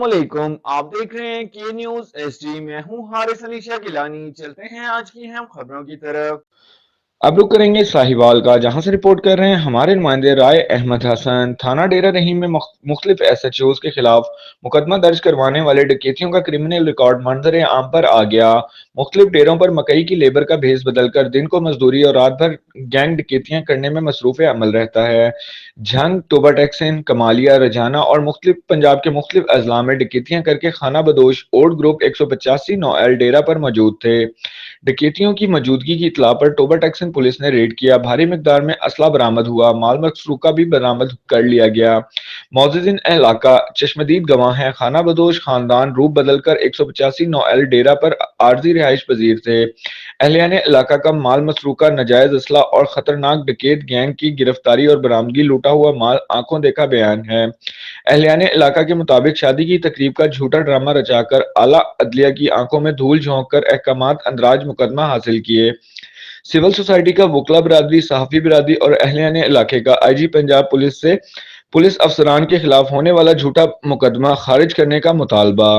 अस्सलामुअलैकुम। आप देख रहे हैं के न्यूज एसडी। मैं हूं हारिस अली शाह गिलानी। चलते हैं आज की अहम खबरों की तरफ। अब रुक करेंगे साहिवाल का, जहां से रिपोर्ट कर रहे हैं हमारे नुमाइंदे राय अहमद हसन। थाना डेरा रहीम में मुख्तलिफ एसएचओज के खिलाफ मुकदमा दर्ज करवाने वाले डकैतियों का क्रिमिनल रिकॉर्ड मंजर आम पर आ गया। मुख्तलिफ डेरों पर मकई की लेबर का भेस बदलकर दिन को मजदूरी और रात भर गैंग डकैतियां करने में मसरूफ अमल रहता है। झंग, टोबा टैक्सन, कमालिया, रजाना और मुख्तलिफ पंजाब के मुख्तलिफ अजला में डकैतियां करके खाना बदोश ओड ग्रुप 185 नौएल डेरा पर मौजूद थे। डकैतियों की मौजूदगी की इत्तला पर टोबा टैक्सन पुलिस ने रेड किया। भारी मिकदार में असला बरामद हुआ। माल मसरूका भी बरामद कर लिया गया। मोअज़्ज़िन इलाका चश्मदीद गवाह हैं। खाना बदोश खानदान रूप बदलकर 185 नौएल डेरा पर आरजी रिहाइश पजीर थे। अहलियान इलाका का माल मसरूका, नाजायज असला और खतरनाक डकैत गैंग की गिरफ्तारी और बरामदगी, लूटा हुआ माल आंखों देखा बयान है। अहलियान इलाका के मुताबिक शादी की तकरीब का झूठा ड्रामा रचाकर आला अदलिया की आंखों में धूल झोंक कर अहकामात अंदराज मुकदमा हासिल किए। सिविल सोसाइटी का वकला बिरादरी, सहाफ़ी बिरादरी और अहलियान इलाके का आईजी पंजाब पुलिस से पुलिस अफसरान के खिलाफ होने वाला झूठा मुकदमा खारिज करने का मुतालबा।